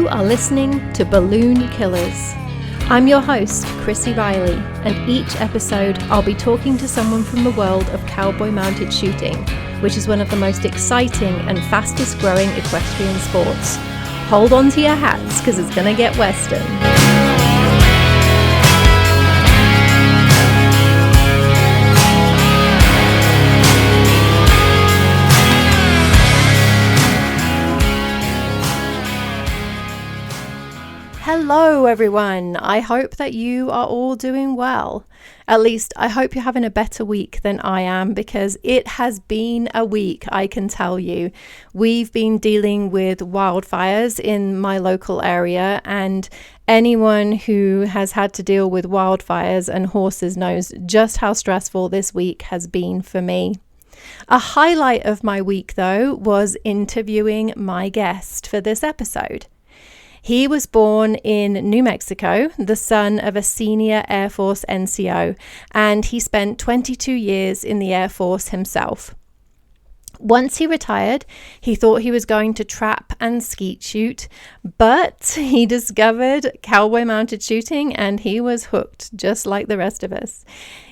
You are listening to Balloon Killers. I'm your host, Chrissy Riley, and each episode I'll be talking to someone from the world of cowboy mounted shooting, which is one of the most exciting and fastest growing equestrian sports. Hold on to your hats because it's going to get Western. Hello everyone, I hope that you are all doing well. At least I hope you're having a better week than I am, because it has been a week, I can tell you. We've been dealing with wildfires in my local area, and anyone who has had to deal with wildfires and horses knows just how stressful this week has been for me. A highlight of my week though was interviewing my guest for this episode. He was born in New Mexico, the son of a senior Air Force NCO, and he spent 22 years in the Air Force himself. Once he retired, he thought he was going to trap and skeet shoot, but he discovered cowboy mounted shooting and he was hooked, just like the rest of us.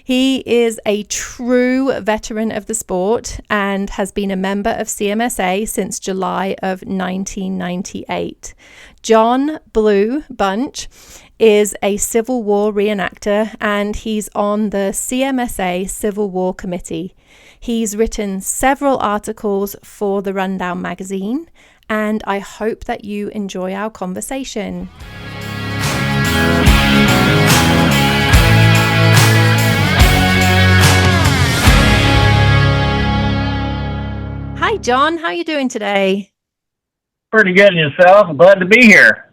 He is a true veteran of the sport and has been a member of CMSA since July of 1998. John Blue Bunch is a Civil War reenactor, and he's on the CMSA Civil War Committee. He's written several articles for the Rundown magazine, and I hope that you enjoy our conversation. Hi, John. How are you doing today? Pretty good in yourself. I'm glad to be here.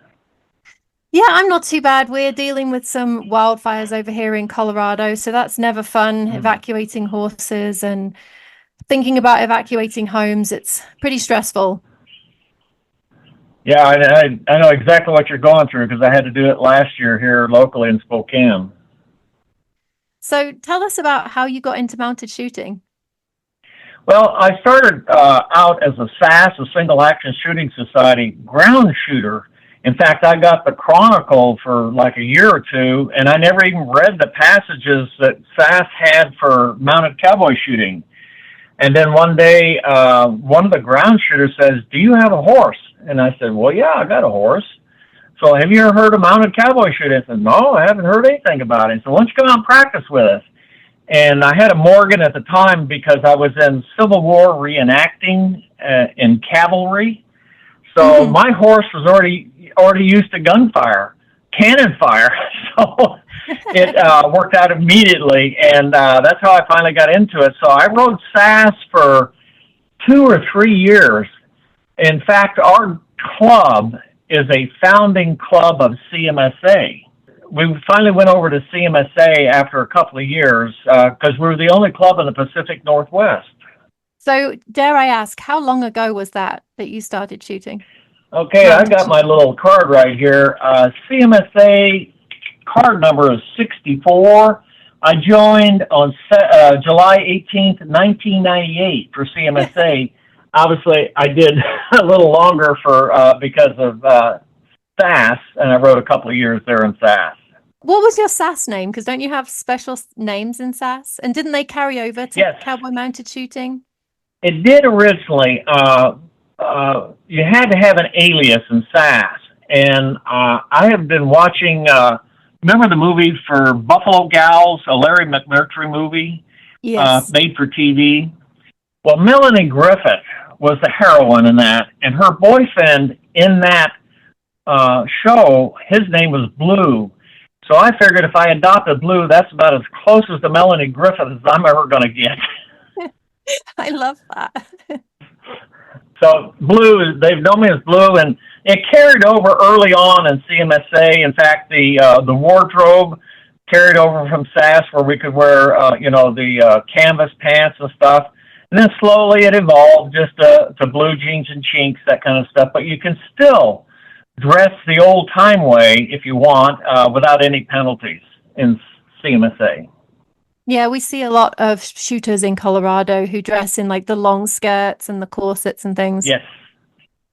Yeah, I'm not too bad. We're dealing with some wildfires over here in Colorado, so that's never fun, evacuating horses and thinking about evacuating homes. It's pretty stressful. Yeah, I know exactly what you're going through because I had to do it last year here locally in Spokane. So tell us about how you got into mounted shooting. Well, I started out as a SASS, a Single Action Shooting Society ground shooter. In fact, I got the Chronicle for like a year or two, and I never even read the passages that SASS had for mounted cowboy shooting. And then one day, one of the ground shooters says, "Do you have a horse?" And I said, "Well, yeah, I got a horse." "So have you ever heard of mounted cowboy shooting?" I said, "No, I haven't heard anything about it." So why don't you come out and practice with us? And I had a Morgan at the time because I was in Civil War reenacting in cavalry. So my horse was already used to gunfire, cannon fire. So it worked out immediately, and that's how I finally got into it. So I rode SASS for 2 or 3 years. In fact, our club is a founding club of CMSA. We finally went over to CMSA after a couple of years because we were the only club in the Pacific Northwest. So dare I ask, how long ago was that you started shooting? Okay, I got my little card right here. CMSA card number is 64. I joined on July 18th, 1998 for CMSA. Obviously, I did a little longer because of SASS, and I wrote a couple of years there in SASS. What was your SASS name? Because don't you have special names in SASS? And didn't they carry over to cowboy mounted shooting? It did originally. You had to have an alias in SASS. And I have been watching, remember the movie for Buffalo Gals, a Larry McMurtry movie? Yes. Made for TV? Well, Melanie Griffith was the heroine in that. And her boyfriend in that show, his name was Blue. So I figured if I adopted Blue, that's about as close as to Melanie Griffith as I'm ever going to get. I love that. So Blue, they've known me as Blue, and it carried over early on in CMSA. In fact, the wardrobe carried over from SASS, where we could wear, the canvas pants and stuff. And then slowly it evolved just to blue jeans and chinks, that kind of stuff. But you can still dress the old-time way if you want, without any penalties in CMSA. Yeah, we see a lot of shooters in Colorado who dress in like the long skirts and the corsets and things. Yes.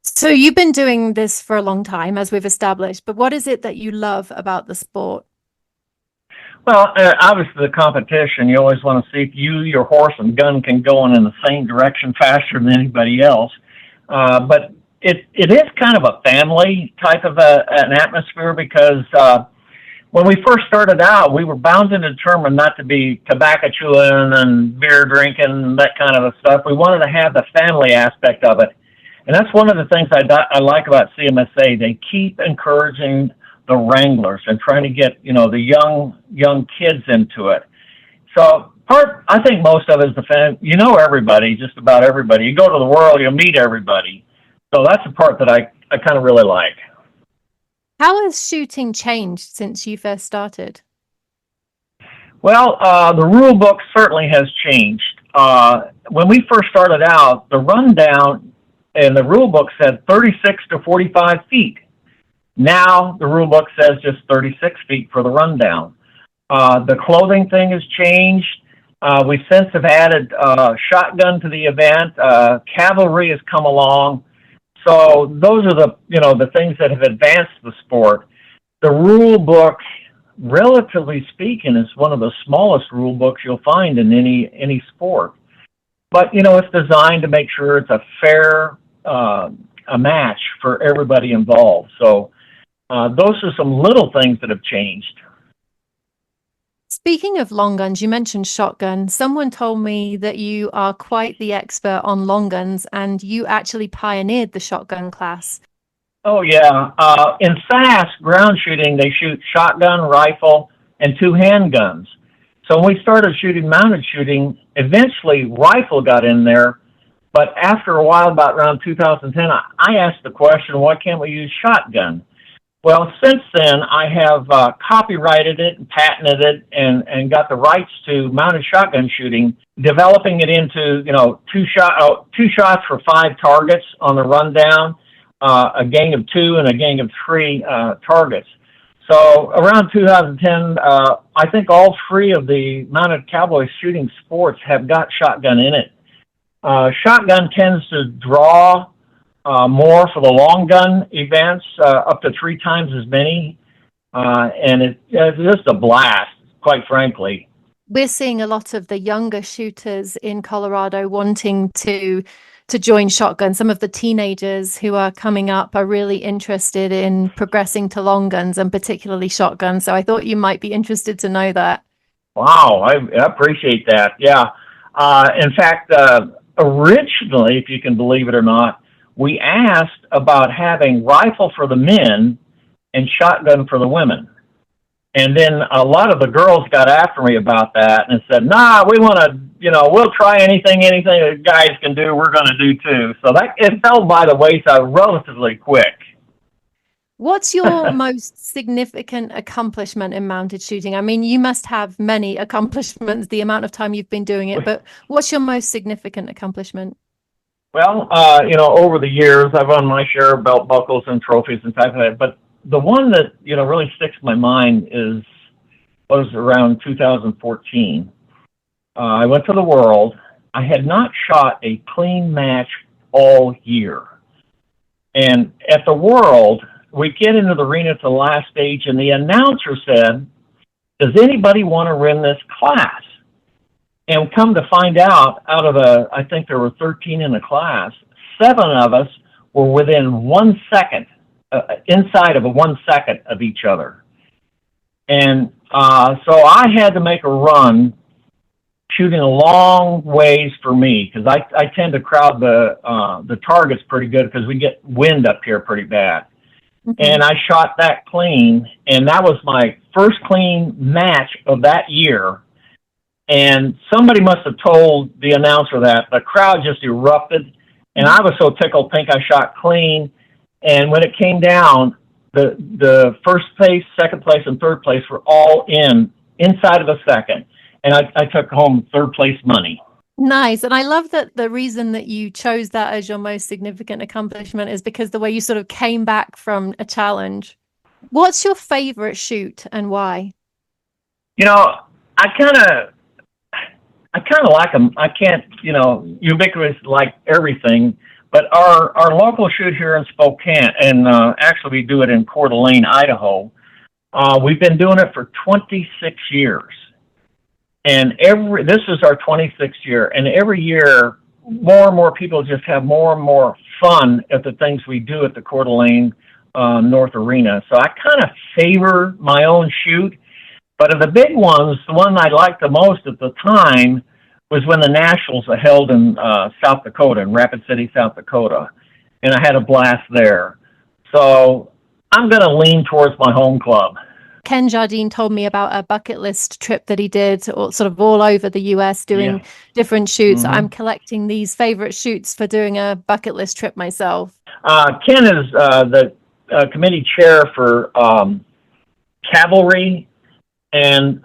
So you've been doing this for a long time, as we've established, but what is it that you love about the sport? Well, obviously the competition, you always want to see if you, your horse, and gun can go in the same direction faster than anybody else. But it is kind of a family type of an atmosphere because when we first started out, we were bound and determined not to be tobacco chewing and beer drinking, that kind of stuff. We wanted to have the family aspect of it. And that's one of the things I like about CMSA. They keep encouraging the wranglers and trying to get, the young kids into it. So I think most of it is the fan. You know everybody, just about everybody. You go to the world, you'll meet everybody. So that's the part that I kind of really like. How has shooting changed since you first started? Well, the rule book certainly has changed. When we first started out, the rundown and the rule book said 36 to 45 feet. Now the rule book says just 36 feet for the rundown. The clothing thing has changed. We since have added shotgun to the event. Cavalry has come along. So those are the things that have advanced the sport. The rule book, relatively speaking, is one of the smallest rule books you'll find in any sport. But it's designed to make sure it's a fair a match for everybody involved. So those are some little things that have changed. Speaking of long guns, you mentioned shotgun. Someone told me that you are quite the expert on long guns and you actually pioneered the shotgun class. Oh, yeah. In SASS, ground shooting, they shoot shotgun, rifle, and 2 handguns. So when we started shooting mounted shooting, eventually rifle got in there. But after a while, about around 2010, I asked the question, why can't we use shotgun? Well, since then, I have copyrighted it and patented it and got the rights to mounted shotgun shooting, developing it into, two shots for 5 targets on the rundown, a gang of 2 and a gang of 3 targets. So around 2010, I think all 3 of the mounted cowboy shooting sports have got shotgun in it. Shotgun tends to draw more for the long gun events, up to 3 times as many, and it's just a blast, quite frankly. We're seeing a lot of the younger shooters in Colorado wanting to join shotgun. Some of the teenagers who are coming up are really interested in progressing to long guns and particularly shotguns. So I thought you might be interested to know that. Wow, I appreciate that. Yeah. In fact, originally, if you can believe it or not, we asked about having rifle for the men and shotgun for the women. And then a lot of the girls got after me about that and said, nah, we want to, we'll try anything the guys can do, we're going to do too. So it fell by the wayside relatively quick. What's your most significant accomplishment in mounted shooting? I mean, you must have many accomplishments, the amount of time you've been doing it, but what's your most significant accomplishment? Well, over the years, I've won my share of belt buckles and trophies and type of that. But the one that, really sticks in my mind was around 2014. I went to the World. I had not shot a clean match all year. And at the World, we get into the arena at the last stage, and the announcer said, does anybody want to run this class? And come to find out of I think there were 13 in the class, 7 of us were within 1 second, inside of 1 second of each other. And so I had to make a run shooting a long ways for me because I tend to crowd the targets pretty good because we get wind up here pretty bad. Mm-hmm. And I shot that clean, and that was my first clean match of that year. And somebody must have told the announcer that. The crowd just erupted, and I was so tickled pink I shot clean. And when it came down, the first place, second place, and third place were all inside of a second. And I took home third place money. Nice. And I love that the reason that you chose that as your most significant accomplishment is because the way you sort of came back from a challenge. What's your favorite shoot and why? I kind of like them. I can't, ubiquitous like everything, But our local shoot here in Spokane, and actually we do it in Coeur d'Alene, Idaho. We've been doing it for 26 years, and this is our 26th year, and every year more and more people just have more and more fun at the things we do at the Coeur d'Alene North Arena. So I kind of favor my own shoot, but of the big ones, the one I liked the most at the time was when the Nationals were held in South Dakota, in Rapid City, South Dakota, and I had a blast there. So I'm going to lean towards my home club. Ken Jardine told me about a bucket list trip that he did sort of all over the US doing different shoots. I'm collecting these favorite shoots for doing a bucket list trip myself. Ken is the committee chair for cavalry, and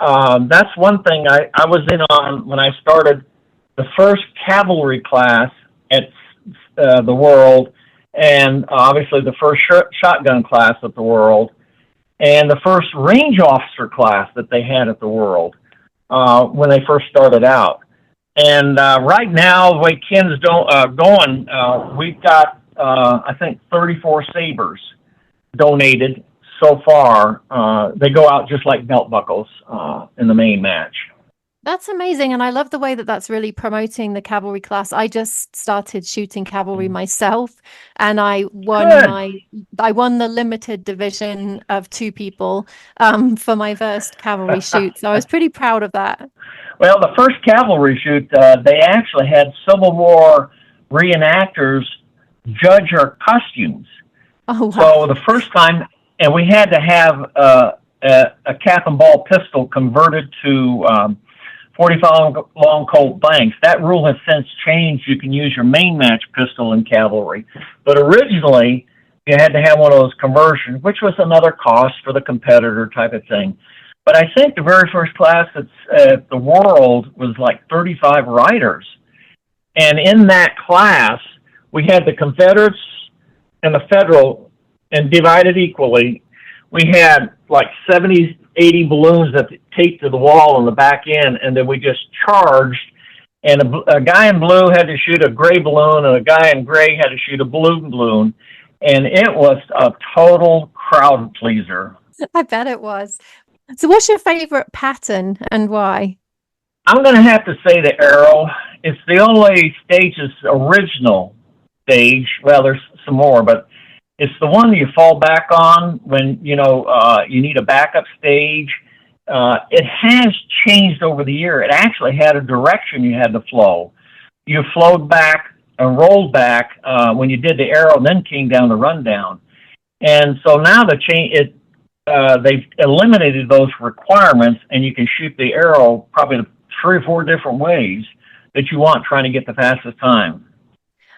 that's one thing I was in on when I started the first cavalry class at the World, and obviously the first shotgun class at the World, and the first range officer class that they had at the World when they first started out. And right now, the way Ken's going, we've got, I think, 34 sabers donated so far. They go out just like belt buckles in the main match. That's amazing. And I love the way that that's really promoting the cavalry class. I just started shooting cavalry myself, and I won the limited division of 2 people for my first cavalry shoot. So I was pretty proud of that. Well, the first cavalry shoot, they actually had Civil War reenactors judge our costumes. Oh, wow. So the first time, and we had to have a cap and ball pistol converted to 45 long Colt blanks. That rule has since changed. You can use your main match pistol in cavalry, but originally you had to have one of those conversions, which was another cost for the competitor type of thing. But I think the very first class at the World was like 35 riders, and in that class we had the Confederates and the Federal, and divided equally. We had like 70, 80 balloons that taped to the wall on the back end, and then we just charged, and a guy in blue had to shoot a gray balloon, and a guy in gray had to shoot a blue balloon, and it was a total crowd pleaser. I bet it was. So what's your favorite pattern and why? I'm going to have to say the arrow. It's the only stage's original stage. Well, there's some more, but it's the one that you fall back on when, you need a backup stage. It has changed over the year. It actually had a direction you had to flow. You flowed back and rolled back when you did the arrow, and then came down the rundown. And so now they've eliminated those requirements, and you can shoot the arrow probably 3 or 4 different ways that you want, trying to get the fastest time.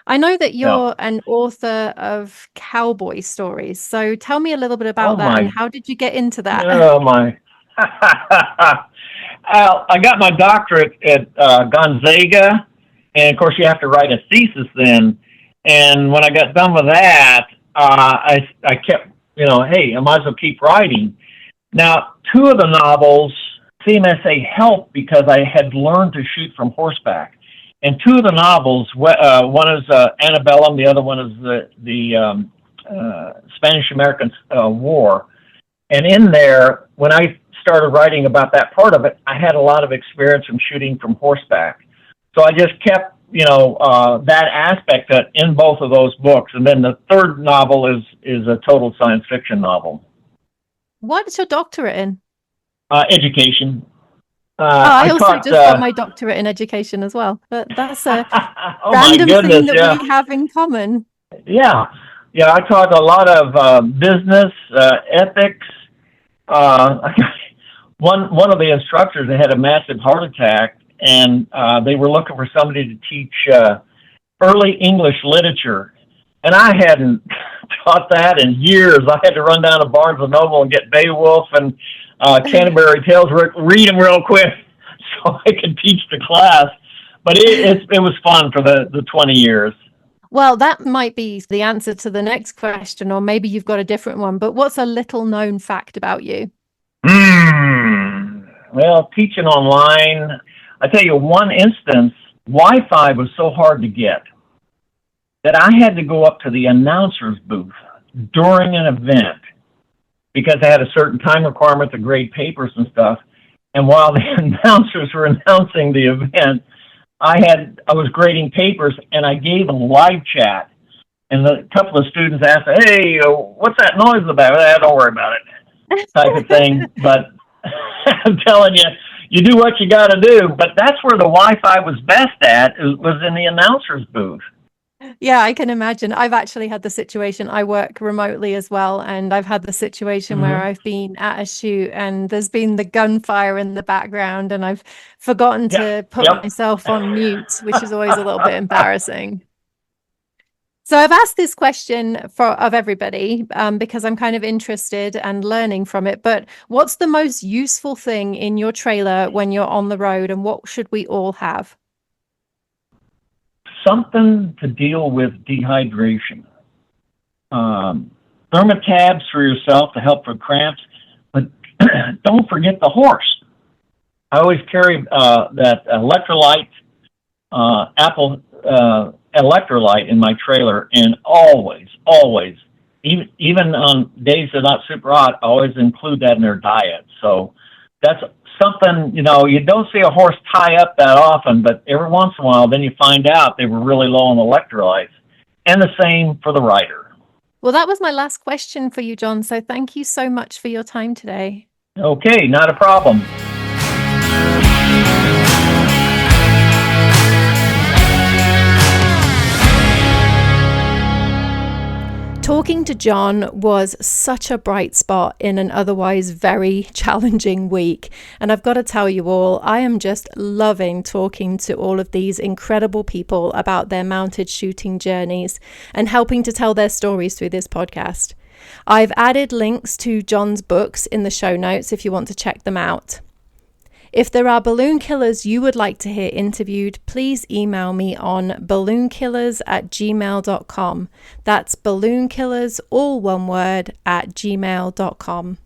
I know that you're an author of cowboy stories. So tell me a little bit about that, and how did you get into that? Oh, my. I got my doctorate at Gonzaga, and of course you have to write a thesis then. And when I got done with that, I kept, hey, I might as well keep writing. Now, 2 of the novels, CMSA helped because I had learned to shoot from horseback. And 2 of the novels, one is Antebellum, the other one is the Spanish-American War. And in there, when I started writing about that part of it, I had a lot of experience from shooting from horseback. So I just kept, that aspect in both of those books. And then the 3rd novel is a total science fiction novel. What's your doctorate in? Education. I also just got my doctorate in education as well. But that's a random thing that we have in common. Yeah, I taught a lot of business, ethics. One of the instructors, they had a massive heart attack, and they were looking for somebody to teach early English literature. And I hadn't taught that in years. I had to run down to Barnes & Noble and get Beowulf and Canterbury Tales, read them real quick so I could teach the class. But it was fun for the 20 years. Well, that might be the answer to the next question, or maybe you've got a different one. But what's a little known fact about you? Well, teaching online, I tell you one instance, Wi-Fi was so hard to get that I had to go up to the announcer's booth during an event because I had a certain time requirement to grade papers and stuff. And while the announcers were announcing the event, I was grading papers, and I gave a live chat. And a couple of students asked, "Hey, what's that noise about?" Don't worry about it, type of thing. But I'm telling you, you do what you got to do. But that's where the Wi-Fi was best at, was in the announcer's booth. Yeah, I can imagine. I've actually had the situation. I work remotely as well, and I've had the situation where I've been at a shoot and there's been the gunfire in the background, and I've forgotten to put myself on mute, which is always a little bit embarrassing. So I've asked this question of everybody because I'm kind of interested and learning from it. But what's the most useful thing in your trailer when you're on the road, and what should we all have? Something to deal with dehydration. Thermotabs for yourself to help with cramps, but don't forget the horse. I always carry that electrolyte, apple electrolyte in my trailer, and always, even on days that are not super hot, I always include that in their diet. So that's something, you don't see a horse tie up that often, but every once in a while, then you find out they were really low on electrolytes. And the same for the rider. Well, that was my last question for you, John. So thank you so much for your time today. Okay, not a problem. Talking to John was such a bright spot in an otherwise very challenging week. And I've got to tell you all, I am just loving talking to all of these incredible people about their mounted shooting journeys and helping to tell their stories through this podcast. I've added links to John's books in the show notes if you want to check them out. If there are balloon killers you would like to hear interviewed, please email me on balloonkillers@gmail.com. That's balloonkillers, all one word, @gmail.com.